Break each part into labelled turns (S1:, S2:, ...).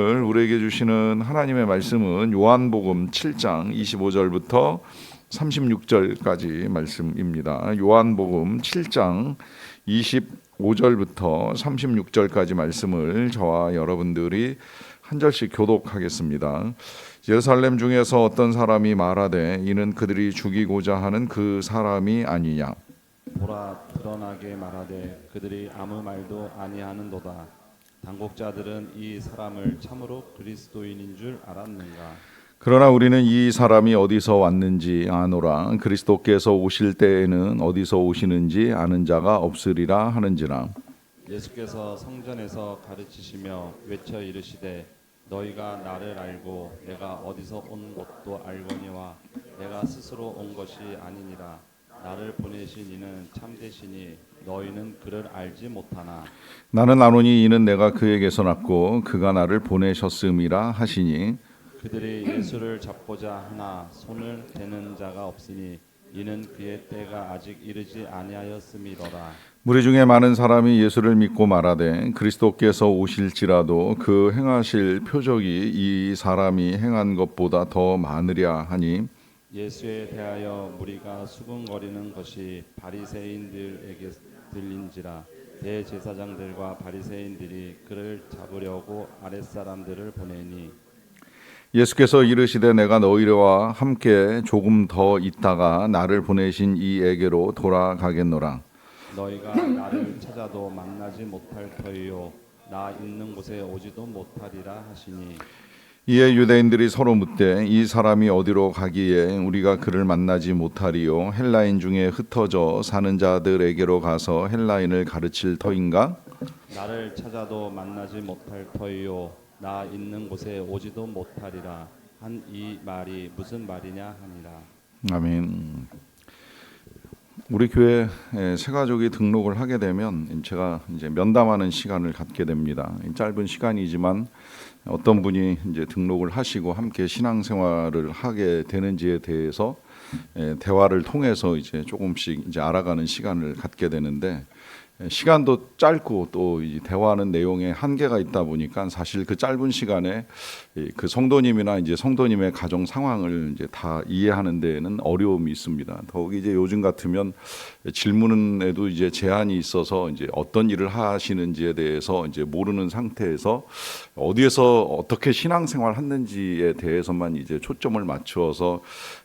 S1: 오늘 우리에게 주시는 하나님의 말씀은 요한복음 7장 25절부터 36절까지 말씀입니다. 요한복음 7장 25절부터 36절까지 말씀을 저와 여러분들이 한 절씩 교독하겠습니다. 예루살렘 중에서 어떤 사람이 말하되 이는 그들이 죽이고자 하는 그 사람이 아니냐.
S2: 보라, 드러나게 말하되 그들이 아무 말도 아니하는도다. 당국자들은 이 사람을 참으로 그리스도인인 줄 알았는가?
S1: 그러나 우리는 이 사람이 어디서 왔는지 아노라. 그리스도께서 오실 때에는 어디서 오시는지 아는 자가 없으리라 하는지라.
S2: 예수께서 성전에서 가르치시며 외쳐 이르시되 너희가 나를 알고 내가 어디서 온 것도 알거니와 내가 스스로 온 것이 아니니라. 나를 보내신 이는 참되시니 너희는 그를 알지 못하나.
S1: 나는 아노니 이는 내가 그에게서 났고 그가 나를 보내셨음이라 하시니.
S2: 그들이 예수를 잡고자 하나 손을 대는 자가 없으니 이는 그의 때가 아직 이르지 아니하였음이로라.
S1: 무리 중에 많은 사람이 예수를 믿고 말하되 그리스도께서 오실지라도 그 행하실 표적이 이 사람이 행한 것보다 더 많으랴 하니.
S2: 예수에 대하여 무리가 수군거리는 것이 바리새인들에게 들린지라. 대제사장들과 바리새인들이 그를 잡으려고 아랫사람들을 보내니
S1: 예수께서 이르시되 내가 너희와 함께 조금 더 있다가 나를 보내신 이에게로 돌아가겠노라.
S2: 너희가 나를 찾아도 만나지 못할 터이요 나 있는 곳에 오지도 못하리라 하시니.
S1: 이에 유대인들이 서로 묻되 이 사람이 어디로 가기에 우리가 그를 만나지 못하리요. 헬라인 중에 흩어져 사는 자들에게로 가서 헬라인을 가르칠 터인가?
S2: 나를 찾아도 만나지 못할 터이요 나 있는 곳에 오지도 못하리라 한 이 말이 무슨 말이냐 하니라.
S1: 아멘. 우리 교회 새 가족이 등록을 하게 되면 제가 이제 면담하는 시간을 갖게 됩니다. 짧은 시간이지만 어떤 분이 이제 등록을 하시고 함께 신앙생활을 하게 되는지에 대해서 대화를 통해서 이제 조금씩 이제 알아가는 시간을 갖게 되는데, 시간도 짧고 또 이 대화하는 내용에 한계가 있다 보니까 사실 그 짧은 시간에 그 성도님이나 이제 성도님의 가정 상황을 이제 다 이해하는 데에는 어려움이 있습니다. 더욱이 이제 요즘 같으면 질문에도 이제 제한이 있어서 이제 어떤 일을 하시는지에 대해서 이제 모르는 상태에서 어디에서 어떻게 신앙생활 했는지에 대해서만 이제 초점을 맞추어서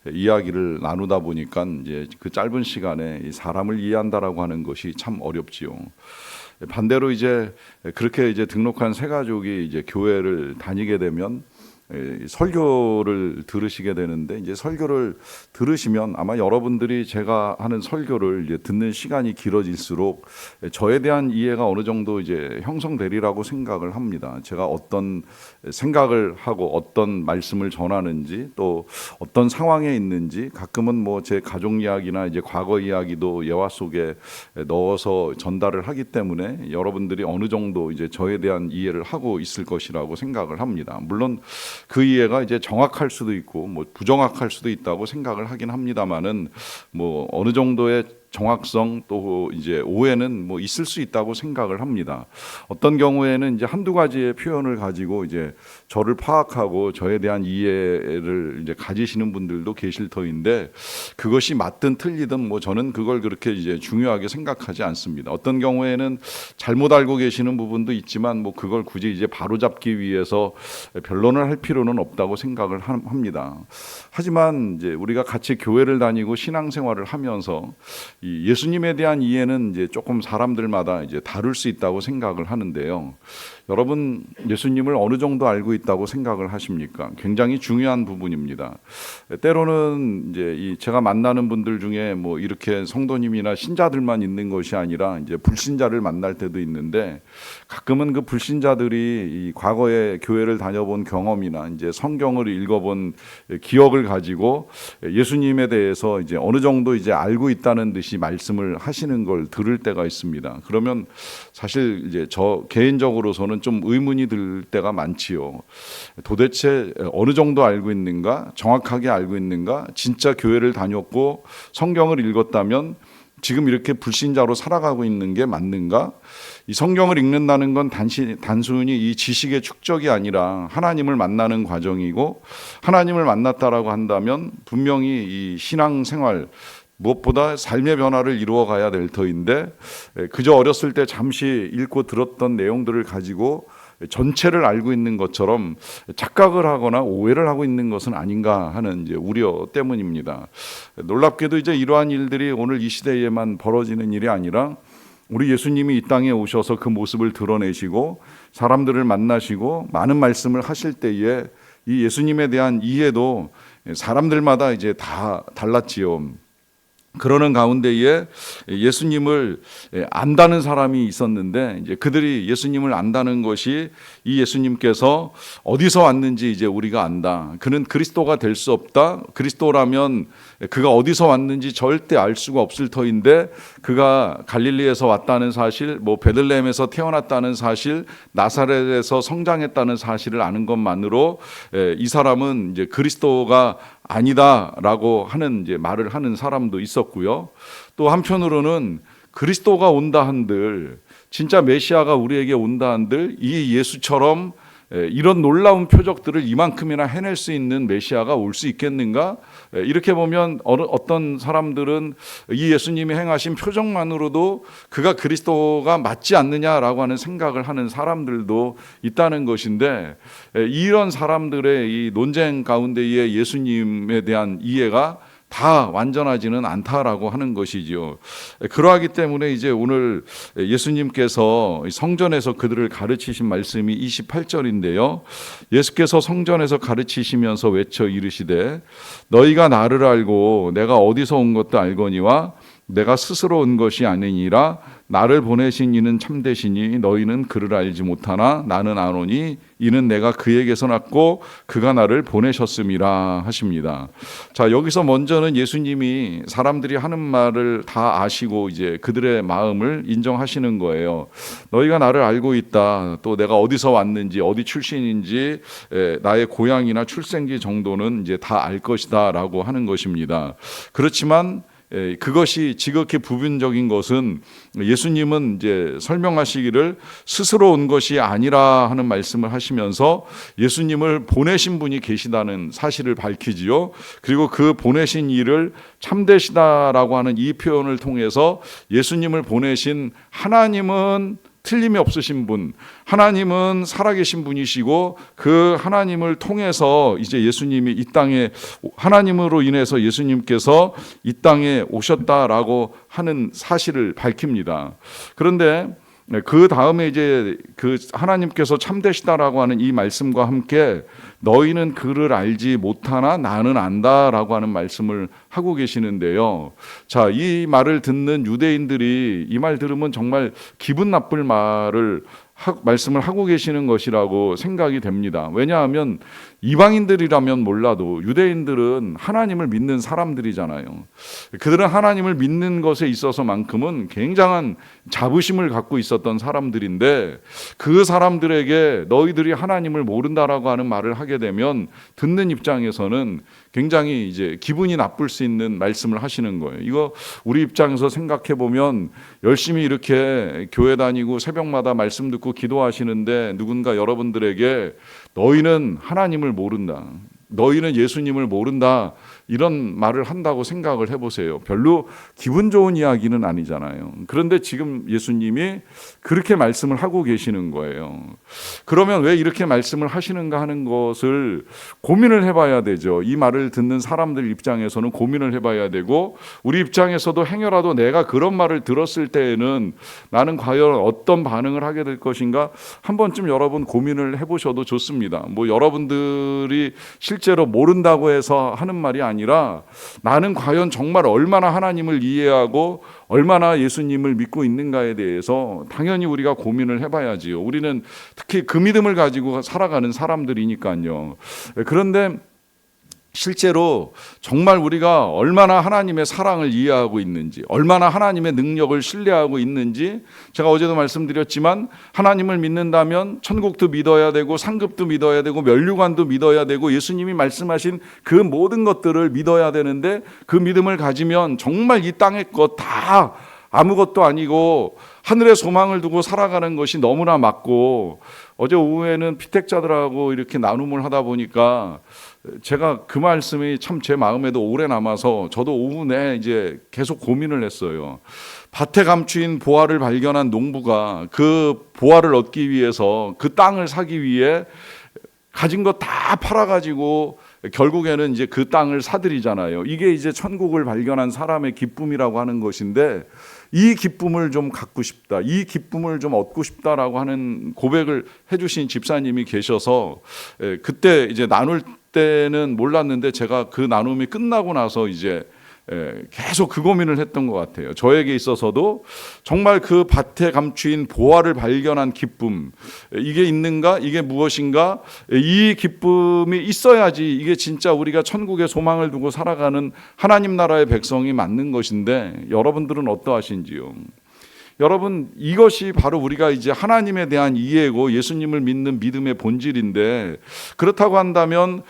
S1: 이야기를 나누다 보니까 이제 그 짧은 시간에 사람을 이해한다라고 하는 것이 참 어렵지요. 반대로 이제 그렇게 이제 등록한 새 가족이 이제 교회를 다니게 되면 설교를 들으시게 되는데, 이제 설교를 들으시면 아마 여러분들이 제가 하는 설교를 이제 듣는 시간이 길어질수록 저에 대한 이해가 어느 정도 이제 형성되리라고 생각을 합니다. 제가 어떤 생각을 하고 어떤 말씀을 전하는지, 또 어떤 상황에 있는지, 가끔은 뭐 제 가족 이야기나 이제 과거 이야기도 예화 속에 넣어서 전달을 하기 때문에 여러분들이 어느 정도 이제 저에 대한 이해를 하고 있을 것이라고 생각을 합니다. 물론 그 이해가 이제 정확할 수도 있고 뭐 부정확할 수도 있다고 생각을 하긴 합니다만은, 뭐 어느 정도의 정확성 또 이제 오해는 뭐 있을 수 있다고 생각을 합니다. 어떤 경우에는 이제 한두 가지의 표현을 가지고 이제 저를 파악하고 저에 대한 이해를 이제 가지시는 분들도 계실 터인데, 그것이 맞든 틀리든 뭐 저는 그걸 그렇게 이제 중요하게 생각하지 않습니다. 어떤 경우에는 잘못 알고 계시는 부분도 있지만 뭐 그걸 굳이 이제 바로잡기 위해서 변론을 할 필요는 없다고 생각을 합니다. 하지만 이제 우리가 같이 교회를 다니고 신앙생활을 하면서 이 예수님에 대한 이해는 이제 조금 사람들마다 이제 다를 수 있다고 생각을 하는데요. 여러분, 예수님을 어느 정도 알고 있다고 생각을 하십니까? 굉장히 중요한 부분입니다. 때로는 이제 제가 만나는 분들 중에 뭐 이렇게 성도님이나 신자들만 있는 것이 아니라 이제 불신자를 만날 때도 있는데, 가끔은 그 불신자들이 이 과거에 교회를 다녀본 경험이나 이제 성경을 읽어본 기억을 가지고 예수님에 대해서 이제 어느 정도 이제 알고 있다는 듯이 말씀을 하시는 걸 들을 때가 있습니다. 그러면 사실 이제 저 개인적으로서는 좀 의문이 들 때가 많지요. 도대체 어느 정도 알고 있는가? 정확하게 알고 있는가? 진짜 교회를 다녔고 성경을 읽었다면 지금 이렇게 불신자로 살아가고 있는 게 맞는가? 이 성경을 읽는다는 건 단순히 이 지식의 축적이 아니라 하나님을 만나는 과정이고, 하나님을 만났다라고 한다면 분명히 이 신앙생활, 무엇보다 삶의 변화를 이루어 가야 될 터인데, 그저 어렸을 때 잠시 읽고 들었던 내용들을 가지고 전체를 알고 있는 것처럼 착각을 하거나 오해를 하고 있는 것은 아닌가 하는 이제 우려 때문입니다. 놀랍게도 이제 이러한 일들이 오늘 이 시대에만 벌어지는 일이 아니라, 우리 예수님이 이 땅에 오셔서 그 모습을 드러내시고 사람들을 만나시고 많은 말씀을 하실 때에 이 예수님에 대한 이해도 사람들마다 이제 다 달랐지요. 그러는 가운데에 예수님을 안다는 사람이 있었는데, 이제 그들이 예수님을 안다는 것이 이 예수님께서 어디서 왔는지 이제 우리가 안다. 그는 그리스도가 될 수 없다. 그리스도라면 그가 어디서 왔는지 절대 알 수가 없을 터인데, 그가 갈릴리에서 왔다는 사실, 베들레헴에서 태어났다는 사실, 나사렛에서 성장했다는 사실을 아는 것만으로 이 사람은 이제 그리스도가 아니다라고 하는 이제 말을 하는 사람도 있었고요. 또 한편으로는 그리스도가 온다 한들, 진짜 메시아가 우리에게 온다 한들, 이 예수처럼 이런 놀라운 표적들을 이만큼이나 해낼 수 있는 메시아가 올 수 있겠는가? 이렇게 보면 어떤 사람들은 이 예수님이 행하신 표적만으로도 그가 그리스도가 맞지 않느냐라고 하는 생각을 하는 사람들도 있다는 것인데, 이런 사람들의 이 논쟁 가운데에 예수님에 대한 이해가 다 완전하지는 않다라고 하는 것이지요. 그러하기 때문에 이제 오늘 예수님께서 성전에서 그들을 가르치신 말씀이 28절인데요. 예수께서 성전에서 가르치시면서 외쳐 이르시되 너희가 나를 알고 내가 어디서 온 것도 알거니와 내가 스스로 온 것이 아니니라. 나를 보내신 이는 참되시니 너희는 그를 알지 못하나 나는 아노니 이는 내가 그에게서 났고 그가 나를 보내셨음이라 하십니다. 자, 여기서 먼저는 예수님이 사람들이 하는 말을 다 아시고 이제 그들의 마음을 인정하시는 거예요. 너희가 나를 알고 있다. 또 내가 어디서 왔는지 어디 출신인지 나의 고향이나 출생지 정도는 이제 다 알 것이다라고 하는 것입니다. 그렇지만 그것이 지극히 부분적인 것은 예수님은 이제 설명하시기를 스스로 온 것이 아니라 하는 말씀을 하시면서 예수님을 보내신 분이 계시다는 사실을 밝히지요. 그리고 그 보내신 이를 참되시다라고 하는 이 표현을 통해서 예수님을 보내신 하나님은 틀림이 없으신 분, 하나님은 살아계신 분이시고 그 하나님을 통해서 이제 예수님이 이 땅에, 하나님으로 인해서 예수님께서 이 땅에 오셨다라고 하는 사실을 밝힙니다. 그런데 그 다음에 이제 그 하나님께서 참되시다라고 하는 이 말씀과 함께 너희는 그를 알지 못하나 나는 안다라고 하는 말씀을 하고 계시는데요. 자, 이 말을 듣는 유대인들이 이 말 들으면 정말 기분 나쁠 말씀을 하고 계시는 것이라고 생각이 됩니다. 왜냐하면 이방인들이라면 몰라도 유대인들은 하나님을 믿는 사람들이잖아요. 그들은 하나님을 믿는 것에 있어서만큼은 굉장한 자부심을 갖고 있었던 사람들인데, 그 사람들에게 너희들이 하나님을 모른다라고 하는 말을 하게 되면 듣는 입장에서는 굉장히 이제 기분이 나쁠 수 있는 말씀을 하시는 거예요. 이거 우리 입장에서 생각해 보면 열심히 이렇게 교회 다니고 새벽마다 말씀 듣고 기도하시는데 누군가 여러분들에게 너희는 하나님을 모른다, 너희는 예수님을 모른다, 이런 말을 한다고 생각을 해보세요. 별로 기분 좋은 이야기는 아니잖아요. 그런데 지금 예수님이 그렇게 말씀을 하고 계시는 거예요. 그러면 왜 이렇게 말씀을 하시는가 하는 것을 고민을 해봐야 되죠. 이 말을 듣는 사람들 입장에서는 고민을 해봐야 되고, 우리 입장에서도 행여라도 내가 그런 말을 들었을 때에는 나는 과연 어떤 반응을 하게 될 것인가 한 번쯤 여러분 고민을 해보셔도 좋습니다. 여러분들이 실제로 모른다고 해서 하는 말이 아니라 나는 과연 정말 얼마나 하나님을 이해하고 얼마나 예수님을 믿고 있는가에 대해서 당연히 우리가 고민을 해봐야지요. 우리는 특히 그 믿음을 가지고 살아가는 사람들이니까요. 그런데 실제로 정말 우리가 얼마나 하나님의 사랑을 이해하고 있는지, 얼마나 하나님의 능력을 신뢰하고 있는지, 제가 어제도 말씀드렸지만 하나님을 믿는다면 천국도 믿어야 되고 상급도 믿어야 되고 면류관도 믿어야 되고 예수님이 말씀하신 그 모든 것들을 믿어야 되는데, 그 믿음을 가지면 정말 이 땅의 것 다 아무것도 아니고 하늘의 소망을 두고 살아가는 것이 너무나 맞고, 어제 오후에는 피택자들하고 이렇게 나눔을 하다 보니까 제가 그 말씀이 참 제 마음에도 오래 남아서 저도 오후 내 이제 계속 고민을 했어요. 밭에 감추인 보화를 발견한 농부가 그 보화를 얻기 위해서 그 땅을 사기 위해 가진 거 다 팔아가지고 결국에는 이제 그 땅을 사들이잖아요. 이게 이제 천국을 발견한 사람의 기쁨이라고 하는 것인데, 이 기쁨을 좀 갖고 싶다, 이 기쁨을 좀 얻고 싶다라고 하는 고백을 해주신 집사님이 계셔서, 그때 이제 나눌 때는 몰랐는데 제가 그 나눔이 끝나고 나서 이제 계속 그 고민을 했던 것 같아요. 저에게 있어서도 정말 그 밭에 감추인 보화를 발견한 기쁨, 이게 있는가, 이게 무엇인가, 이 기쁨이 있어야지 이게 진짜 우리가 천국의 소망을 두고 살아가는 하나님 나라의 백성이 맞는 것인데, 여러분들은 어떠하신지요? 여러분, 이것이 바로 우리가 이제 하나님에 대한 이해고 예수님을 믿는 믿음의 본질인데, 그렇다고 한다면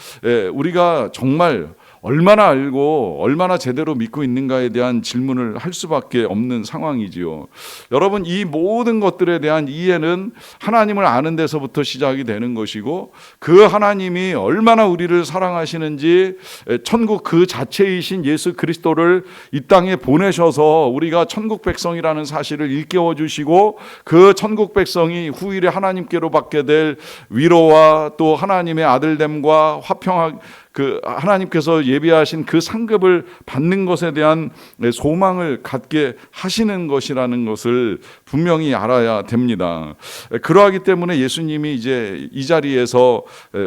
S1: 우리가 정말 얼마나 알고 얼마나 제대로 믿고 있는가에 대한 질문을 할 수밖에 없는 상황이지요. 여러분, 이 모든 것들에 대한 이해는 하나님을 아는 데서부터 시작이 되는 것이고, 그 하나님이 얼마나 우리를 사랑하시는지, 천국 그 자체이신 예수 그리스도를 이 땅에 보내셔서 우리가 천국 백성이라는 사실을 일깨워 주시고, 그 천국 백성이 후일에 하나님께로 받게 될 위로와 또 하나님의 아들됨과 화평하게 그 하나님께서 예비하신 그 상급을 받는 것에 대한 소망을 갖게 하시는 것이라는 것을 분명히 알아야 됩니다. 그러하기 때문에 예수님이 이제 이 자리에서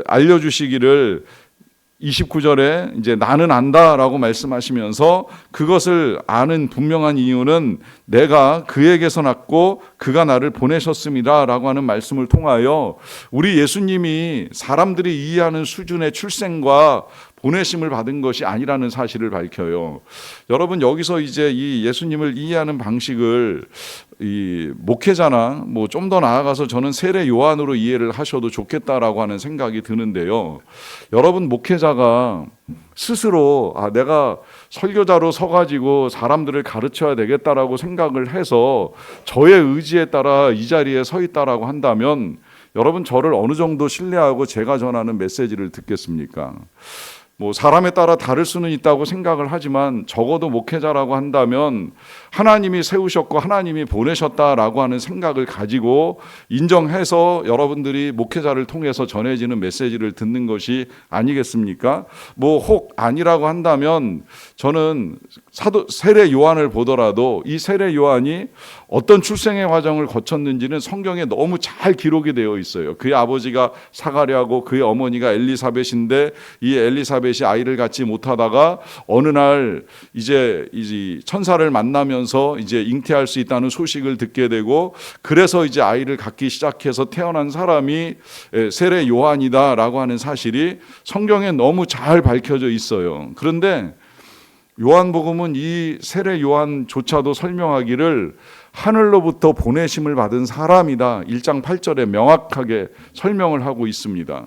S1: 알려주시기를 29절에 이제 나는 안다라고 말씀하시면서, 그것을 아는 분명한 이유는 내가 그에게서 났고 그가 나를 보내셨습니다라고 하는 말씀을 통하여 우리 예수님이 사람들이 이해하는 수준의 출생과 보내심을 받은 것이 아니라는 사실을 밝혀요. 여러분, 여기서 이제 이 예수님을 이해하는 방식을 이 목회자나 뭐 좀 더 나아가서 저는 세례 요한으로 이해를 하셔도 좋겠다라고 하는 생각이 드는데요. 여러분, 목회자가 스스로 내가 설교자로 서가지고 사람들을 가르쳐야 되겠다라고 생각을 해서 저의 의지에 따라 이 자리에 서 있다라고 한다면, 여러분, 저를 어느 정도 신뢰하고 제가 전하는 메시지를 듣겠습니까? 뭐 사람에 따라 다를 수는 있다고 생각을 하지만, 적어도 목회자라고 한다면 하나님이 세우셨고 하나님이 보내셨다라고 하는 생각을 가지고 인정해서 여러분들이 목회자를 통해서 전해지는 메시지를 듣는 것이 아니겠습니까? 뭐 혹 아니라고 한다면, 저는 세례 요한을 보더라도 이 세례 요한이 어떤 출생의 과정을 거쳤는지는 성경에 너무 잘 기록이 되어 있어요. 그의 아버지가 사가랴고 그의 어머니가 엘리사벳인데, 이 엘리사벳이 아이를 갖지 못하다가 어느 날 이제 천사를 만나면서 이제 잉태할 수 있다는 소식을 듣게 되고, 그래서 이제 아이를 갖기 시작해서 태어난 사람이 세례 요한이다라고 하는 사실이 성경에 너무 잘 밝혀져 있어요. 그런데 요한복음은 이 세례 요한조차도 설명하기를 하늘로부터 보내심을 받은 사람이다, 1장 8절에 명확하게 설명을 하고 있습니다.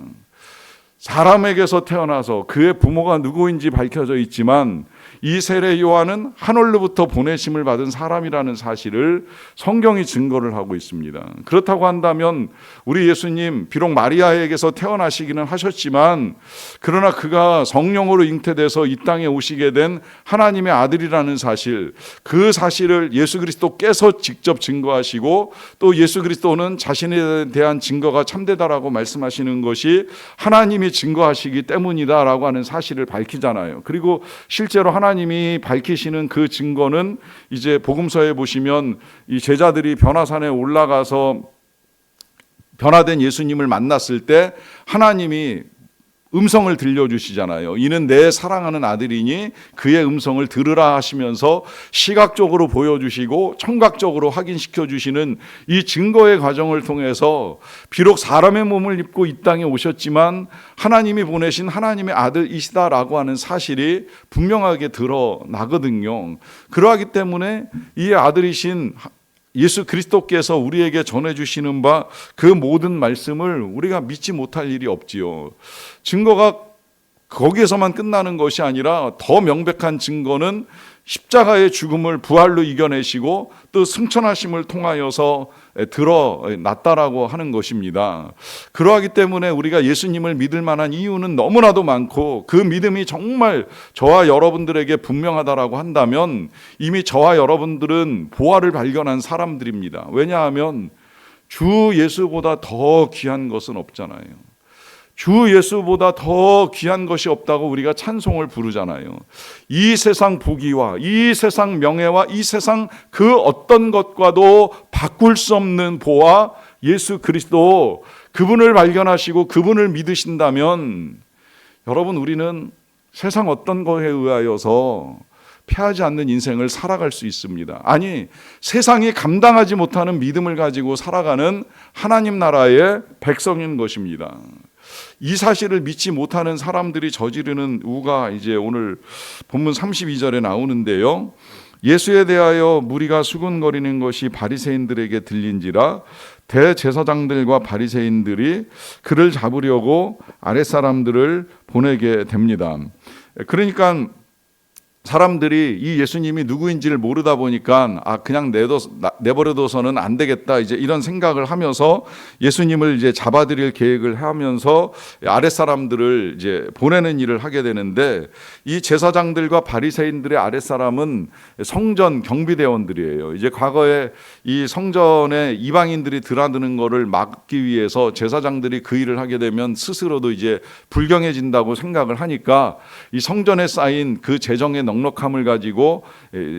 S1: 사람에게서 태어나서 그의 부모가 누구인지 밝혀져 있지만, 이 세례 요한은 하늘로부터 보내심을 받은 사람이라는 사실을 성경이 증거를 하고 있습니다. 그렇다고 한다면 우리 예수님, 비록 마리아에게서 태어나시기는 하셨지만, 그러나 그가 성령으로 잉태돼서 이 땅에 오시게 된 하나님의 아들이라는 사실, 그 사실을 예수 그리스도께서 직접 증거하시고, 또 예수 그리스도는 자신에 대한 증거가 참되다라고 말씀하시는 것이 하나님이 증거하시기 때문이다라고 하는 사실을 밝히잖아요. 그리고 실제로 하나님이 밝히시는 그 증거는 이제 복음서에 보시면 이 제자들이 변화산에 올라가서 변화된 예수님을 만났을 때 하나님이 음성을 들려주시잖아요. 이는 내 사랑하는 아들이니 그의 음성을 들으라 하시면서 시각적으로 보여주시고 청각적으로 확인시켜 주시는 이 증거의 과정을 통해서 비록 사람의 몸을 입고 이 땅에 오셨지만 하나님이 보내신 하나님의 아들이시다라고 하는 사실이 분명하게 드러나거든요. 그러하기 때문에 이 아들이신 예수 그리스도께서 우리에게 전해주시는 바 그 모든 말씀을 우리가 믿지 못할 일이 없지요. 증거가 거기에서만 끝나는 것이 아니라 더 명백한 증거는 십자가의 죽음을 부활로 이겨내시고 또 승천하심을 통하여서 드러났다라고 하는 것입니다. 그러하기 때문에 우리가 예수님을 믿을 만한 이유는 너무나도 많고 그 믿음이 정말 저와 여러분들에게 분명하다라고 한다면 이미 저와 여러분들은 보화를 발견한 사람들입니다. 왜냐하면 주 예수보다 더 귀한 것은 없잖아요. 주 예수보다 더 귀한 것이 없다고 우리가 찬송을 부르잖아요. 이 세상 부귀와 이 세상 명예와 이 세상 그 어떤 것과도 바꿀 수 없는 보화 예수 그리스도, 그분을 발견하시고 그분을 믿으신다면 여러분, 우리는 세상 어떤 것에 의하여서 패하지 않는 인생을 살아갈 수 있습니다. 아니, 세상이 감당하지 못하는 믿음을 가지고 살아가는 하나님 나라의 백성인 것입니다. 이 사실을 믿지 못하는 사람들이 저지르는 우가 이제 오늘 본문 32절에 나오는데요. 예수에 대하여 무리가 수군거리는 것이 바리새인들에게 들린지라 대제사장들과 바리새인들이 그를 잡으려고 아랫사람들을 보내게 됩니다. 그러니까 사람들이 이 예수님이 누구인지를 모르다 보니까 그냥 내버려둬서는 안 되겠다, 이제 이런 생각을 하면서 예수님을 이제 잡아들일 계획을 하면서 아랫사람들을 이제 보내는 일을 하게 되는데, 이 제사장들과 바리새인들의 아랫사람은 성전 경비대원들이에요. 이제 과거에 이 성전에 이방인들이 드나드는 것을 막기 위해서 제사장들이 그 일을 하게 되면 스스로도 이제 불경해진다고 생각을 하니까 이 성전에 쌓인 그 재정의 넉넉함을 가지고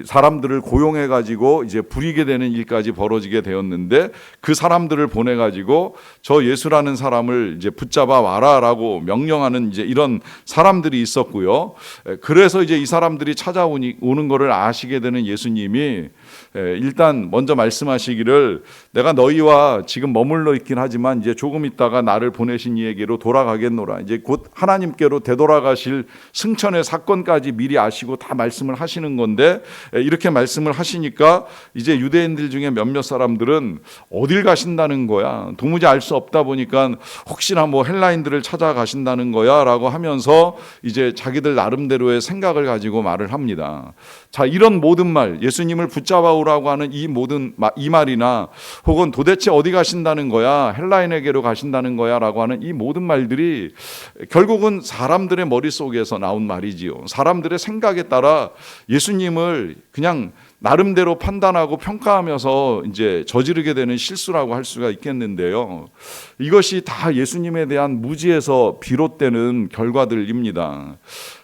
S1: 사람들을 고용해 가지고 이제 부리게 되는 일까지 벌어지게 되었는데, 그 사람들을 보내 가지고 저 예수라는 사람을 이제 붙잡아 와라라고 명령하는 이제 이런 사람들이 있었고요. 그래서 이제 이 사람들이 찾아오는 것을 아시게 되는 예수님이 일단 먼저 말씀하시기를, 내가 너희와 지금 머물러 있긴 하지만 이제 조금 있다가 나를 보내신 이에게로 돌아가겠노라. 이제 곧 하나님께로 되돌아가실 승천의 사건까지 미리 아시고 다 말씀을 하시는 건데, 이렇게 말씀을 하시니까 이제 유대인들 중에 몇몇 사람들은 어딜 가신다는 거야, 도무지 알 수 없다 보니까 혹시나 뭐 헬라인들을 찾아가신다는 거야 라고 하면서 이제 자기들 나름대로의 생각을 가지고 말을 합니다. 자, 이런 모든 말, 예수님을 붙잡아 오라고 하는 이 말이나 혹은 도대체 어디 가신다는 거야, 헬라인에게로 가신다는 거야 라고 하는 이 모든 말들이 결국은 사람들의 머릿속에서 나온 말이지요. 사람들의 생각에 따라 예수님을 그냥 나름대로 판단하고 평가하면서 이제 저지르게 되는 실수라고 할 수가 있겠는데요. 이것이 다 예수님에 대한 무지에서 비롯되는 결과들입니다.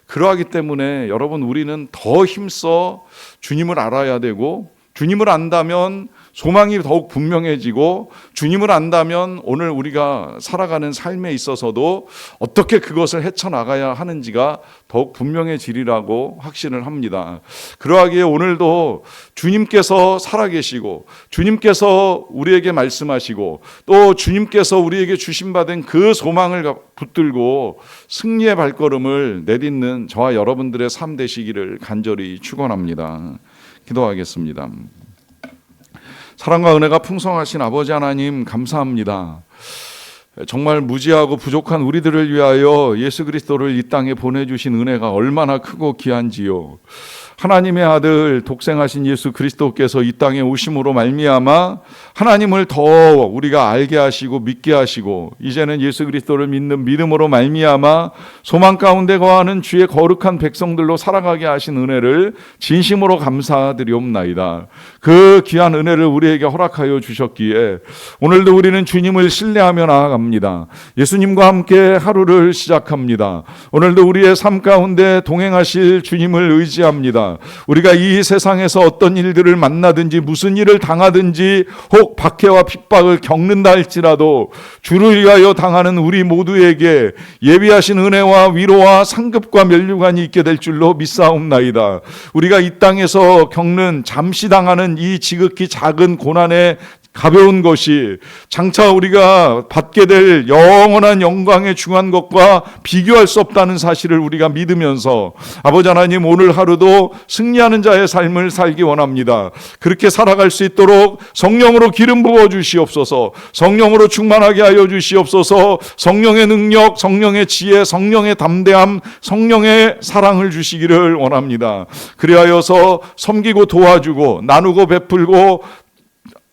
S1: 그러하기 때문에 여러분, 우리는 더 힘써 주님을 알아야 되고, 주님을 안다면 소망이 더욱 분명해지고, 주님을 안다면 오늘 우리가 살아가는 삶에 있어서도 어떻게 그것을 헤쳐나가야 하는지가 더욱 분명해지리라고 확신을 합니다. 그러하기에 오늘도 주님께서 살아계시고, 주님께서 우리에게 말씀하시고, 또 주님께서 우리에게 주신받은 그 소망을 붙들고 승리의 발걸음을 내딛는 저와 여러분들의 삶 되시기를 간절히 축원합니다. 기도하겠습니다. 사랑과 은혜가 풍성하신 아버지 하나님, 감사합니다. 정말 무지하고 부족한 우리들을 위하여 예수 그리스도를 이 땅에 보내주신 은혜가 얼마나 크고 귀한지요. 하나님의 아들 독생하신 예수 그리스도께서 이 땅에 오심으로 말미암아 하나님을 더 우리가 알게 하시고 믿게 하시고, 이제는 예수 그리스도를 믿는 믿음으로 말미암아 소망 가운데 거하는 주의 거룩한 백성들로 살아가게 하신 은혜를 진심으로 감사드리옵나이다. 그 귀한 은혜를 우리에게 허락하여 주셨기에 오늘도 우리는 주님을 신뢰하며 나아갑니다. 원합니다. 예수님과 함께 하루를 시작합니다. 오늘도 우리의 삶 가운데 동행하실 주님을 의지합니다. 우리가 이 세상에서 어떤 일들을 만나든지 무슨 일을 당하든지 혹 박해와 핍박을 겪는다 할지라도 주를 위하여 당하는 우리 모두에게 예비하신 은혜와 위로와 상급과 면류관이 있게 될 줄로 믿사옵나이다. 우리가 이 땅에서 겪는 잠시 당하는 이 지극히 작은 고난에 가벼운 것이 장차 우리가 받게 될 영원한 영광의 중한 것과 비교할 수 없다는 사실을 우리가 믿으면서 아버지 하나님, 오늘 하루도 승리하는 자의 삶을 살기 원합니다. 그렇게 살아갈 수 있도록 성령으로 기름 부어 주시옵소서. 성령으로 충만하게 하여 주시옵소서. 성령의 능력, 성령의 지혜, 성령의 담대함, 성령의 사랑을 주시기를 원합니다. 그리하여서 섬기고 도와주고 나누고 베풀고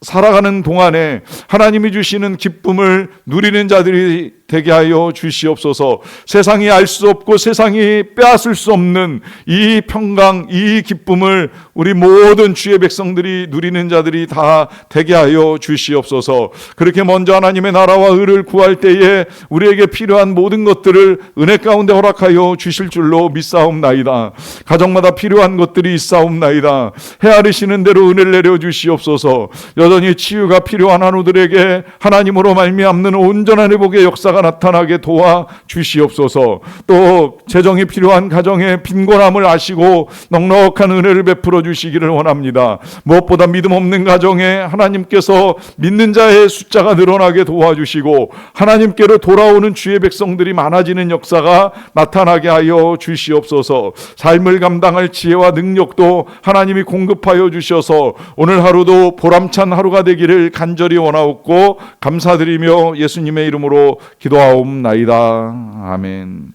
S1: 살아가는 동안에 하나님이 주시는 기쁨을 누리는 자들이 되게 하여 주시옵소서. 세상이 알 수 없고 세상이 빼앗을 수 없는 이 평강, 이 기쁨을 우리 모든 주의 백성들이 누리는 자들이 다 되게 하여 주시옵소서. 그렇게 먼저 하나님의 나라와 의를 구할 때에 우리에게 필요한 모든 것들을 은혜 가운데 허락하여 주실 줄로 믿사옵나이다. 가정마다 필요한 것들이 있사옵나이다. 헤아리시는 대로 은혜를 내려 주시옵소서. 여전히 치유가 필요한 한우들에게 하나님으로 말미암는 온전한 회복의 역사가 나타나게 도와 주시옵소서. 또 재정이 필요한 가정의 빈곤함을 아시고 넉넉한 은혜를 베풀어 주시기를 원합니다. 무엇보다 믿음 없는 가정에 하나님께서 믿는 자의 숫자가 늘어나게 도와주시고 하나님께로 돌아오는 주의 백성들이 많아지는 역사가 나타나게 하여 주시옵소서. 삶을 감당할 지혜와 능력도 하나님이 공급하여 주셔서 오늘 하루도 보람찬 하루가 되기를 간절히 원하옵고 감사드리며 예수님의 이름으로 기도하옵나이다. 아멘.